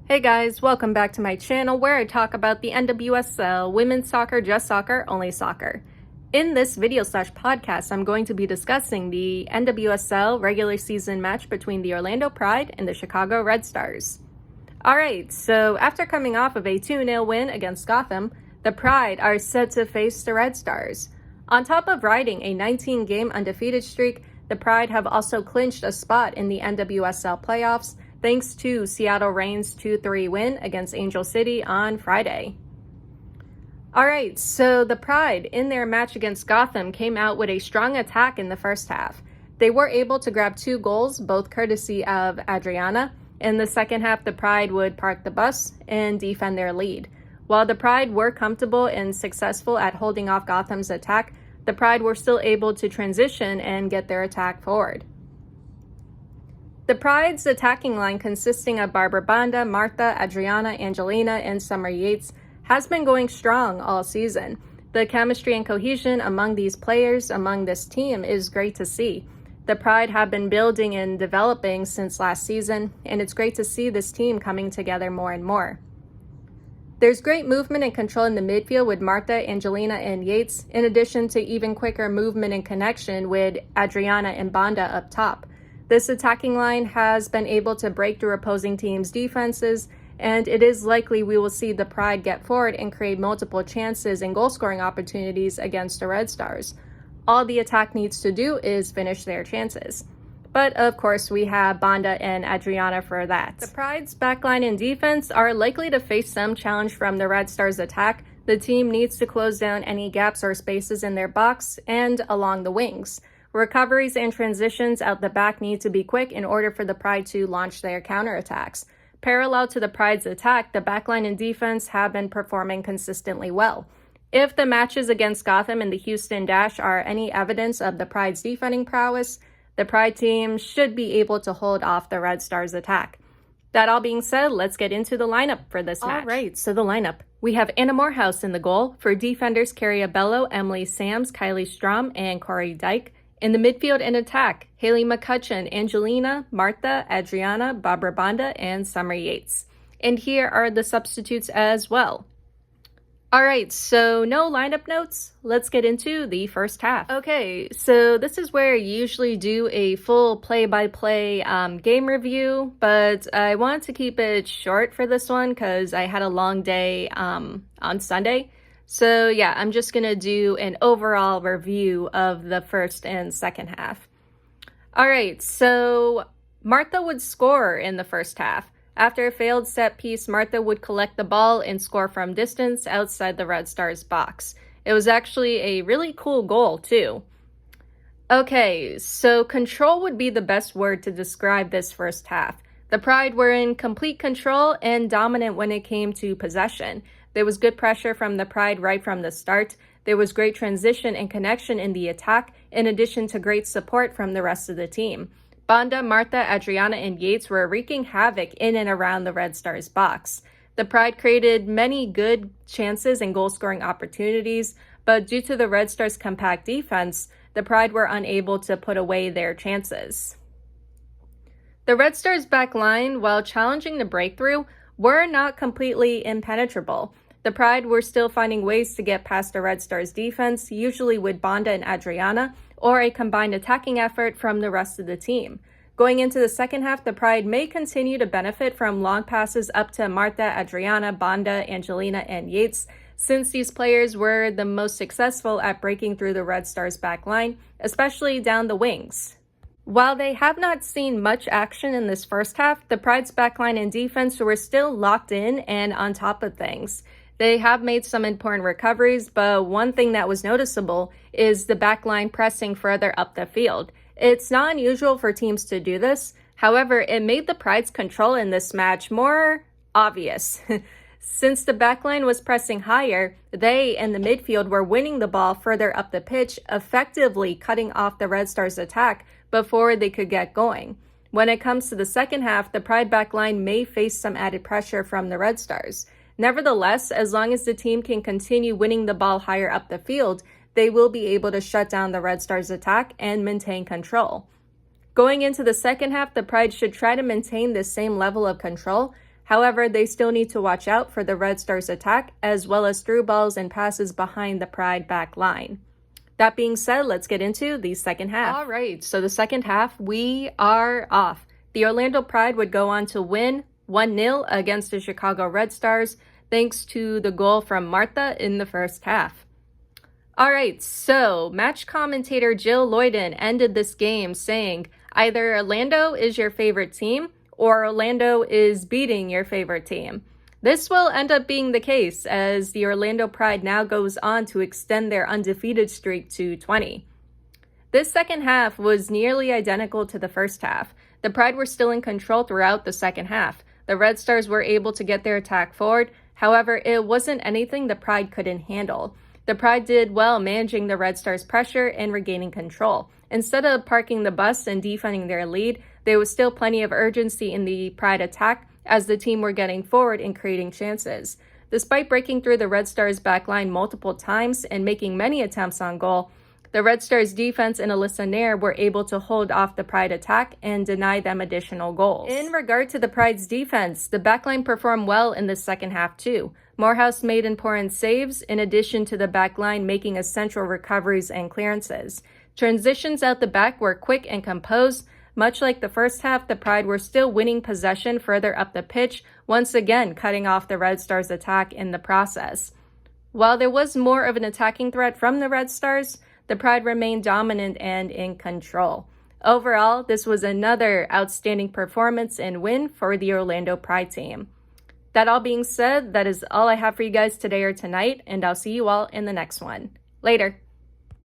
Hey guys, welcome back to my channel where I talk about the NWSL, women's soccer, just soccer, only soccer. In this video/podcast, I'm going to be discussing the NWSL regular season match between the Orlando Pride and the Chicago Red Stars. Alright, so after coming off of a 2-0 win against Gotham, the Pride are set to face the Red Stars. On top of riding a 19-game undefeated streak, the Pride have also clinched a spot in the NWSL playoffs thanks to Seattle Reign's 2-3 win against Angel City on Friday. Alright, so the Pride in their match against Gotham came out with a strong attack in the first half. They were able to grab 2 goals, both courtesy of Adriana. In the second half, the Pride would park the bus and defend their lead. While the Pride were comfortable and successful at holding off Gotham's attack, the Pride were still able to transition and get their attack forward. The Pride's attacking line, consisting of Barbara Banda, Martha, Adriana, Angelina, and Summer Yates, has been going strong all season. The chemistry and cohesion among these players, among this team, is great to see. The Pride have been building and developing since last season, and it's great to see this team coming together more and more. There's great movement and control in the midfield with Martha, Angelina, and Yates, in addition to even quicker movement and connection with Adriana and Banda up top. This attacking line has been able to break through opposing teams' defenses, and it is likely we will see the Pride get forward and create multiple chances and goal-scoring opportunities against the Red Stars. All the attack needs to do is finish their chances. But of course, we have Banda and Adriana for that. The Pride's backline and defense are likely to face some challenge from the Red Stars' attack. The team needs to close down any gaps or spaces in their box and along the wings. Recoveries and transitions out the back need to be quick in order for the Pride to launch their counterattacks. Parallel to the Pride's attack, the backline and defense have been performing consistently well. If the matches against Gotham and the Houston Dash are any evidence of the Pride's defending prowess, the Pride team should be able to hold off the Red Stars' attack. That all being said, let's get into the lineup for this match. Alright, so the lineup. We have Anna Morehouse in the goal. For defenders, Carrie Abello, Emily Sams, Kylie Strom, and Corey Dyke. In the midfield and attack, Haley McCutcheon, Angelina, Martha, Adriana, Barbara Banda, and Summer Yates. And here are the substitutes as well. Alright, so no lineup notes. Let's get into the first half. Okay, so this is where I usually do a full play-by-play game review, but I wanted to keep it short for this one because I had a long day on Sunday. So yeah, I'm just going to do an overall review of the first and second half. Alright, so Martha would score in the first half. After a failed set piece, Martha would collect the ball and score from distance outside the Red Stars box. It was actually a really cool goal too. Okay, so control would be the best word to describe this first half. The Pride were in complete control and dominant when it came to possession. There was good pressure from the Pride right from the start. There was great transition and connection in the attack, in addition to great support from the rest of the team. Banda, Martha, Adriana, and Yates were wreaking havoc in and around the Red Stars box. The Pride created many good chances and goal-scoring opportunities, but due to the Red Stars' compact defense, the Pride were unable to put away their chances. The Red Stars' back line, while challenging the breakthrough, were not completely impenetrable. The Pride were still finding ways to get past the Red Stars' defense, usually with Banda and Adriana, or a combined attacking effort from the rest of the team. Going into the second half, the Pride may continue to benefit from long passes up to Martha, Adriana, Banda, Angelina, and Yates, since these players were the most successful at breaking through the Red Stars' back line, especially down the wings. While they have not seen much action in this first half, the Pride's backline and defense were still locked in and on top of things. They have made some important recoveries, but one thing that was noticeable is the backline pressing further up the field. It's not unusual for teams to do this. However, it made the Pride's control in this match more obvious. Since the backline was pressing higher, they and the midfield were winning the ball further up the pitch, effectively cutting off the Red Stars' attack before they could get going. When it comes to the second half, the Pride backline may face some added pressure from the Red Stars. Nevertheless, as long as the team can continue winning the ball higher up the field, they will be able to shut down the Red Stars' attack and maintain control. Going into the second half, the Pride should try to maintain this same level of control. However, they still need to watch out for the Red Stars' attack, as well as through balls and passes behind the Pride back line. That being said, let's get into the second half. All right, so the second half, we are off. The Orlando Pride would go on to win 1-0 against the Chicago Red Stars, thanks to the goal from Martha in the first half. All right, so match commentator Jill Loyden ended this game saying, either Orlando is your favorite team, or Orlando is beating your favorite team. This will end up being the case as the Orlando Pride now goes on to extend their undefeated streak to 20. This second half was nearly identical to the first half. The Pride were still in control throughout the second half. The Red Stars were able to get their attack forward. However, it wasn't anything the Pride couldn't handle. The Pride did well managing the Red Stars' pressure and regaining control. Instead of parking the bus and defending their lead, there was still plenty of urgency in the Pride attack as the team were getting forward and creating chances. Despite breaking through the Red Stars' backline multiple times and making many attempts on goal, the Red Stars' defense and Alyssa Nair were able to hold off the Pride attack and deny them additional goals. In regard to the Pride's defense, the backline performed well in the second half too. Morehouse made important saves in addition to the backline making essential recoveries and clearances. Transitions out the back were quick and composed. Much like the first half, the Pride were still winning possession further up the pitch, once again cutting off the Red Stars' attack in the process. While there was more of an attacking threat from the Red Stars, the Pride remained dominant and in control. Overall, this was another outstanding performance and win for the Orlando Pride team. That all being said, that is all I have for you guys today or tonight, and I'll see you all in the next one. Later.